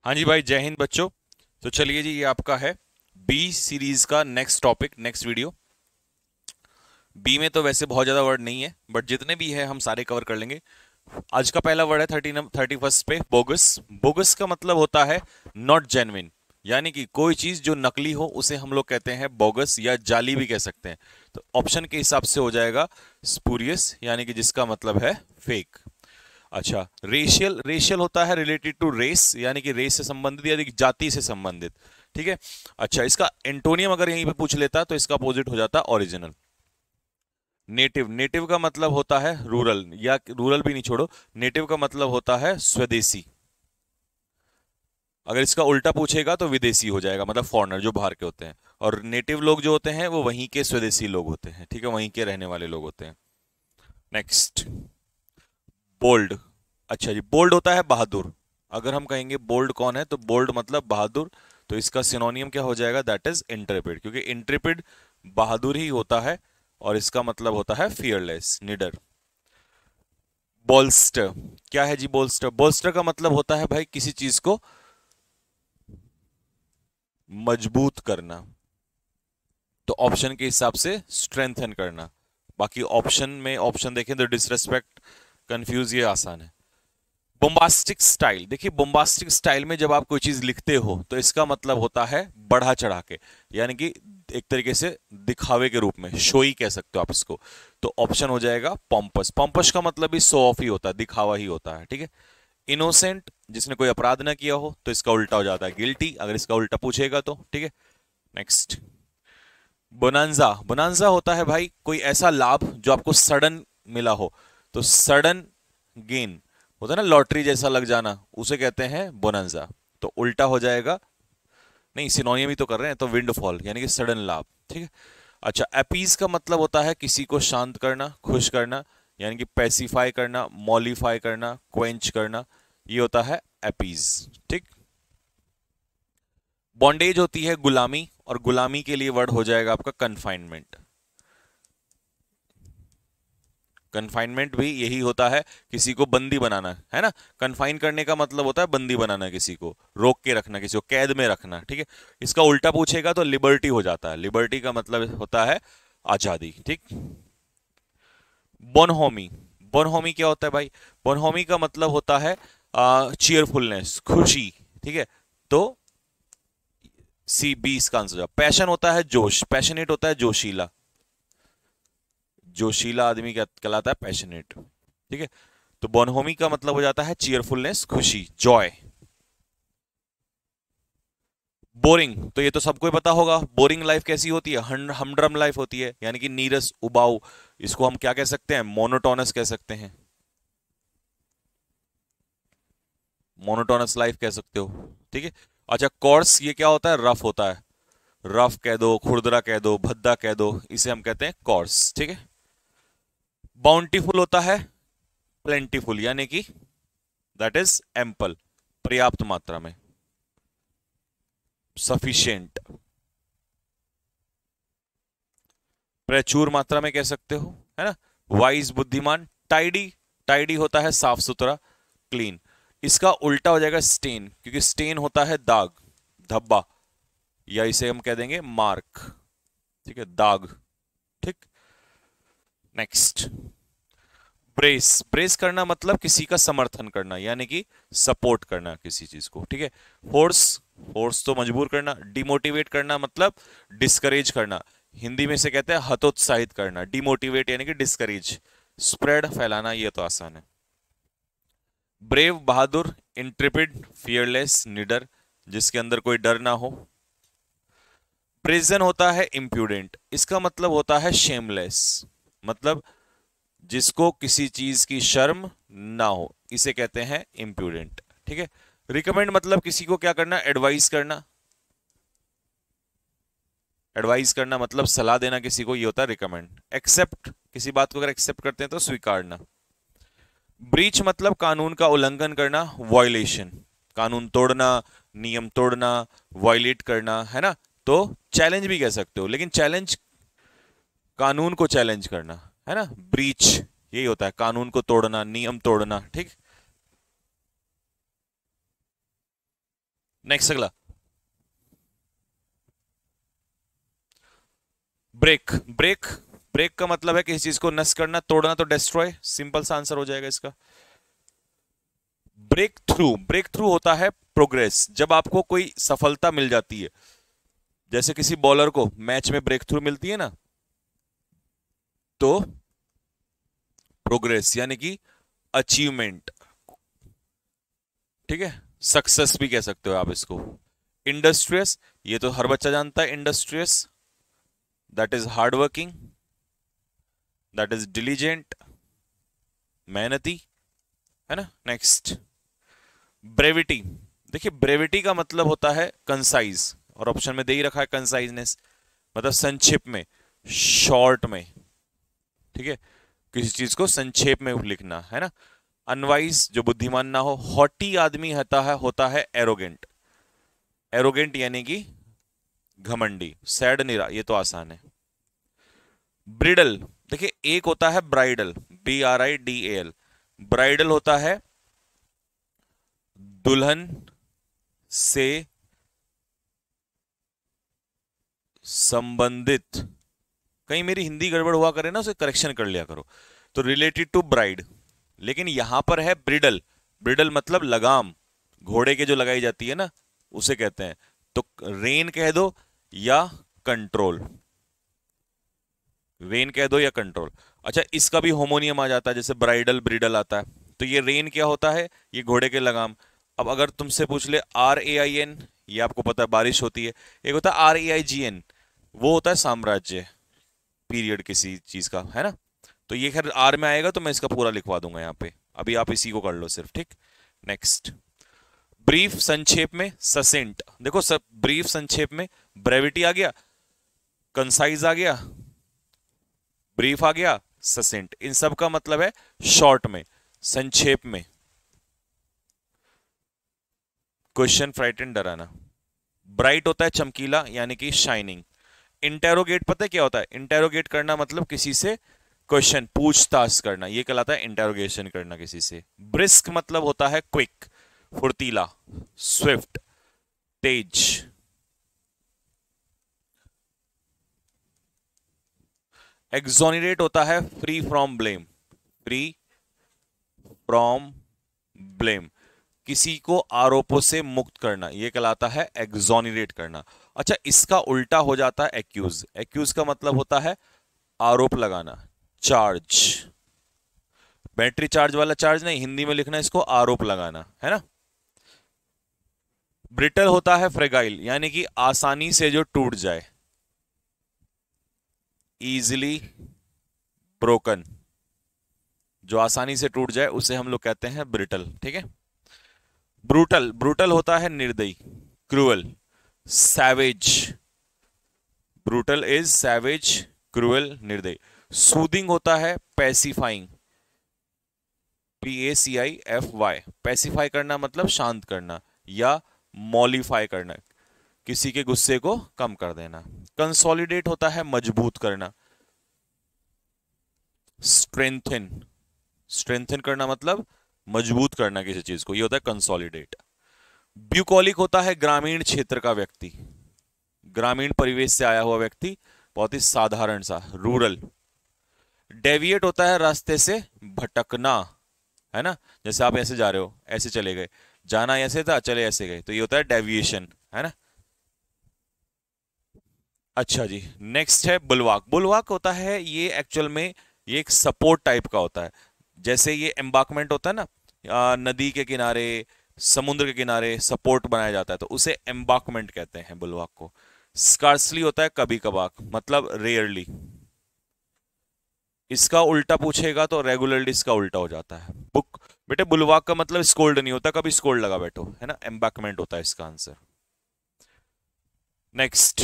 हाँ जी भाई, जय हिंद बच्चों। तो चलिए जी, ये आपका है बी सीरीज का next topic, next video. B में तो वैसे बहुत ज़्यादा वर्ड नहीं है, बट जितने भी है हम सारे कवर कर लेंगे। आज का पहला वर्ड है 31 पे, बोगस। बोगस का मतलब होता है नॉट जेन्युइन, यानी कि कोई चीज़ जो नकली हो उसे हम लोग कहते हैं बोगस, या जाली भी कह सकते हैं। तो ऑप्शन के हिसाब से हो जाएगा स्पूरियस, यानी कि जिसका मतलब है फेक। अच्छा, रेशियल, रेशियल होता है रिलेटेड टू रेस, यानी कि रेस से संबंधित यानी कि जाति से संबंधित। ठीक है। अच्छा, इसका एंटोनियम अगर यहीं पे पूछ लेता तो इसका अपोजिट हो जाता ओरिजिनल। नेटिव, नेटिव का मतलब होता है रूरल, या रूरल भी नहीं, छोड़ो, नेटिव का मतलब होता है स्वदेशी। अगर इसका उल्टा पूछेगा तो विदेशी हो जाएगा, मतलब फॉरेनर, जो बाहर के होते हैं। और नेटिव लोग जो होते हैं वो वहीं के स्वदेशी लोग होते हैं, ठीक है, वहीं के रहने वाले लोग होते हैं। Next, bold. अच्छा जी, बोल्ड होता है बहादुर। अगर हम कहेंगे बोल्ड कौन है, तो बोल्ड मतलब बहादुर। तो इसका सिनोनियम क्या हो जाएगा, दैट इज इंट्रेपिड, क्योंकि इंट्रेपिड बहादुर ही होता है। और इसका मतलब होता है फियरलेस, निडर। बोल्स्टर, क्या है जी बोल्स्टर? बोल्स्टर का मतलब होता है भाई किसी चीज को मजबूत करना। तो ऑप्शन के हिसाब से स्ट्रेंथन करना। बाकी ऑप्शन में ऑप्शन देखें तो डिसरेस्पेक्ट, कंफ्यूज, ये आसान है। बोम्बास्टिक स्टाइल, देखिए बोम्बास्टिक स्टाइल में जब आप कोई चीज लिखते हो तो इसका मतलब होता है बढ़ा चढ़ा के, यानी कि एक तरीके से दिखावे के रूप में, शोई कह सकते हो आप इसको। तो ऑप्शन हो जाएगा पॉम्पस। पॉम्पस का मतलब भी शो ऑफ ही होता है, दिखावा ही होता है, ठीक है। इनोसेंट, जिसने कोई अपराध ना किया हो, तो इसका उल्टा हो जाता है गिल्टी, अगर इसका उल्टा पूछेगा तो, ठीक है। Next, bonanza. बोनांजा होता है भाई कोई ऐसा लाभ जो आपको सडन मिला हो। तो सडन गेन होता है ना, लॉटरी जैसा लग जाना, उसे कहते हैं बोनांजा। तो उल्टा हो जाएगा, नहीं सिनोनियम ही तो कर रहे हैं, तो विंडफॉल यानी कि सडन लाभ, ठीक है। अच्छा, अपीज का मतलब होता है किसी को शांत करना, खुश करना, यानी कि पैसिफाई करना, मॉलिफाई करना, क्वेंच करना, ये होता है अपीज, ठीक। बॉन्डेज होती है गुलामी, और गुलामी के लिए वर्ड हो जाएगा आपका कन्फाइनमेंट। कन्फाइनमेंट भी यही होता है, किसी को बंदी बनाना, है ना। कन्फाइन करने का मतलब होता है बंदी बनाना, किसी को रोक के रखना, किसी को कैद में रखना, ठीक है। इसका उल्टा पूछेगा तो लिबर्टी हो जाता है। लिबर्टी का मतलब होता है आजादी, ठीक। बोनहोमी, बोनहोमी क्या होता है भाई? बोनहोमी का मतलब होता है चीयरफुलनेस, खुशी, ठीक है। तो सी बी इसका आंसर। पैशन होता है जोश, पैशनेट होता है जोशीला। जोशीला आदमी क्या कहलाता है? पैशनेट, ठीक है। तो बोनहोमी का मतलब हो जाता है चीयरफुलनेस, खुशी, जॉय। बोरिंग, तो ये तो सबको ही पता होगा, बोरिंग लाइफ कैसी होती है? हमड्रम लाइफ होती है, यानी कि नीरस, उबाऊ। इसको हम क्या कह सकते हैं? मोनोटोनस कह सकते हैं। मोनोटोनस लाइफ कह सकते हो, ठीक है। अच्छा, कॉर्स, ये क्या होता है? रफ होता है। रफ कह दो, खुरदरा कह दो, भद्दा कह दो, इसे हम कहते हैं कॉर्स, ठीक है। बाउंटीफुल होता है प्लेंटीफुल, यानी कि दैट इज एम्पल, पर्याप्त मात्रा में, सफिशिएंट, प्रचुर मात्रा में कह सकते हो, है ना। वाइज, बुद्धिमान। टाइडी, टाइडी होता है साफ सुथरा, क्लीन। इसका उल्टा हो जाएगा स्टेन, क्योंकि स्टेन होता है दाग, धब्बा, या इसे हम कह देंगे मार्क, ठीक है, दाग, ठीक। Next, brace. ब्रेस करना मतलब किसी का समर्थन करना, यानी कि सपोर्ट करना किसी चीज को, ठीक है। फोर्स, फोर्स तो मजबूर करना। डिमोटिवेट करना मतलब डिस्करेज करना, हिंदी में से कहते हैं हतोत्साहित करना। डिमोटिवेट यानी कि डिस्करेज। स्प्रेड, फैलाना, ये तो आसान है। ब्रेव, बहादुर। इंट्रिपिड, फियरलेस, निडर, जिसके अंदर कोई डर ना हो। प्रेजन होता है इम्प्यूडेंट, इसका मतलब होता है शेमलेस, मतलब जिसको किसी चीज की शर्म ना हो, इसे कहते हैं इम्प्यूडेंट, ठीक है। रिकमेंड मतलब किसी को क्या करना? एडवाइस करना। एडवाइस करना मतलब सलाह देना किसी को, ये होता है रिकमेंड। एक्सेप्ट, किसी बात को अगर एक्सेप्ट करते हैं तो स्वीकारना। ब्रीच मतलब कानून का उल्लंघन करना, वॉयलेशन, कानून तोड़ना, नियम तोड़ना, वॉयलेट करना, है ना। तो चैलेंज भी कह सकते हो, लेकिन चैलेंज, कानून को चैलेंज करना, है ना। ब्रीच यही होता है, कानून को तोड़ना, नियम तोड़ना, ठीक। नेक्स्ट अगला, ब्रेक। ब्रेक ब्रेक का मतलब है किसी चीज को नष्ट करना, तोड़ना, तो डिस्ट्रॉय। सिंपल सा आंसर हो जाएगा इसका। ब्रेक थ्रू होता है प्रोग्रेस, जब आपको कोई सफलता मिल जाती है। जैसे किसी बॉलर को मैच में ब्रेक थ्रू मिलती है ना, तो प्रोग्रेस यानी कि अचीवमेंट, ठीक है, सक्सेस भी कह सकते हो आप इसको। इंडस्ट्रियस, ये तो हर बच्चा जानता है, industrious that is hard working, that is diligent, मेहनती, है ना। Next, brevity. देखिए ब्रेविटी का मतलब होता है कंसाइज, और ऑप्शन में दे ही रखा है कंसाइजनेस, मतलब संक्षेप में, शॉर्ट में, ठीक है, किसी चीज को संक्षेप में लिखना, है ना। अनवाइज, जो बुद्धिमान ना हो। हॉटी आदमी होता है एरोगेंट। एरोगेंट यानी कि घमंडी। सैड निरा, ये तो आसान है। ब्रिडल, देखिए एक होता है ब्राइडल, BRIDAL। ब्राइडल होता है दुल्हन से संबंधित, कहीं मेरी हिंदी गड़बड़ हुआ करे ना, उसे करेक्शन कर लिया करो। तो रिलेटेड टू ब्राइड, लेकिन यहां पर है ब्रिडल। ब्रिडल मतलब लगाम, घोड़े के जो लगाई जाती है ना, उसे कहते हैं। तो रेन कह दो या कंट्रोल, रेन कह दो या कंट्रोल। अच्छा, इसका भी होमोनियम आ जाता है, जैसे ब्राइडल ब्रिडल आता है। तो ये रेन क्या होता है, ये घोड़े के लगाम। अब अगर तुमसे पूछ ले RAIN, ये आपको पता है बारिश होती है। एक होता है RAIGN, वो होता है साम्राज्य, पीरियड किसी चीज का, है ना। तो ये खैर आर में आएगा, तो मैं इसका पूरा लिखवा दूंगा यहाँ पे, अभी आप इसी को कर लो सिर्फ, ठीक। नेक्स्ट, ब्रीफ संक्षेप में, ससेंट। देखो सब ब्रीफ संक्षेप में, ब्रेविटी आ गया, कंसाइज आ गया, ब्रीफ आ गया, ससेंट, इन सब का मतलब है शॉर्ट में, संक्षेप में। क्वेश्चन, फ्राइटन, डराना। ब्राइट होता है चमकीला, यानी कि शाइनिंग। इंटेरोगेट पता है क्या होता है, इंटेरोगेट करना मतलब किसी से क्वेश्चन, पूछताछ करना, ये कहलाता है इंटेरोगेशन करना किसी से। ब्रिस्क मतलब होता है क्विक, फुर्तीला, स्विफ्ट, तेज। एक्सोनरेट होता है free from blame, free from blame, किसी को आरोपों से मुक्त करना, यह कहलाता है एक्सोनरेट करना। अच्छा, इसका उल्टा हो जाता है एक्यूज। एक्यूज का मतलब होता है आरोप लगाना, चार्ज। बैटरी चार्ज वाला चार्ज नहीं, हिंदी में लिखना इसको आरोप लगाना, है ना। ब्रिटल होता है फ्रेगाइल, यानी कि आसानी से जो टूट जाए, इजिली ब्रोकन, जो आसानी से टूट जाए उसे हम लोग कहते हैं ब्रिटल, ठीक है। ब्रूटल, ब्रूटल होता है निर्दयी, cruel, savage. Brutal is savage, cruel, निर्दयी। सूदिंग होता है पैसिफाइंग, PACIFY। पैसिफाई करना मतलब शांत करना, या मॉलिफाई करना, किसी के गुस्से को कम कर देना। कंसोलिडेट होता है मजबूत करना। स्ट्रेंथन, स्ट्रेंथन करना मतलब मजबूत करना किसी चीज को, ये होता है कंसोलिडेट। ब्यूकॉलिक होता है ग्रामीण क्षेत्र का व्यक्ति, ग्रामीण परिवेश से आया हुआ व्यक्ति, बहुत ही साधारण सा, रूरल। डेविएट होता है रास्ते से भटकना, है ना। जैसे आप ऐसे जा रहे हो, ऐसे चले गए, जाना ऐसे था, चले ऐसे गए, तो ये होता है डेविएशन, है ना। अच्छा जी, नेक्स्ट है बुलवाक। बुलवाक होता है, ये एक्चुअल में ये एक सपोर्ट टाइप का होता है। जैसे ये एम्बार्कमेंट होता है ना, नदी के किनारे, समुद्र के किनारे सपोर्ट बनाया जाता है, तो उसे एम्बार्कमेंट कहते हैं बुलवाक को। स्कार्सली होता है कभी कभार, मतलब रेयरली। इसका उल्टा पूछेगा तो रेगुलरली इसका उल्टा हो जाता है। बुक बेटे, बुलवाक का मतलब स्कोल्ड नहीं होता, कभी स्कोल्ड लगा बैठो, है ना। एम्बार्कमेंट होता है इसका आंसर। नेक्स्ट,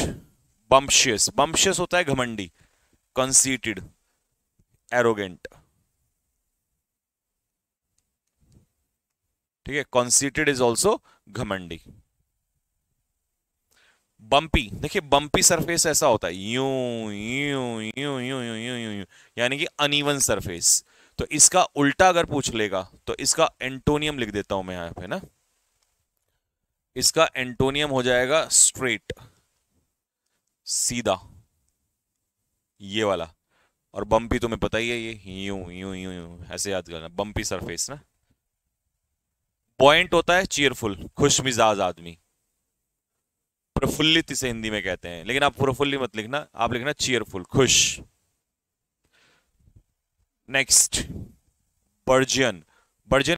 बम्शियस। बम्शियस होता है घमंडी, कंसीटेड, एरोगेंट, ठीक है। कंसीटेड इज ऑल्सो घमंडी। बम्पी, देखिए बम्पी सरफेस ऐसा होता है, यूं यूं यूं यूं यूं यूं यूं यूं, यानी कि अनइवन सरफेस। तो इसका उल्टा अगर पूछ लेगा तो इसका एंटोनियम लिख देता हूं मैं यहां पे ना, इसका एंटोनियम हो जाएगा स्ट्रेट, सीधा, ये वाला। और बम्पी तुम्हें पता ही है, ये यूं यूं यूं यूं ऐसे याद करना, बम्पी सरफेस ना। पॉइंट होता है चीयरफुल, खुश मिजाज आदमी। प्रफुल्लित इसे हिंदी में कहते हैं, लेकिन आप प्रफुल्लित मत लिखना, आप लिखना चीयरफुल, खुश। नेक्स्ट, बर्जियन। बर्जियन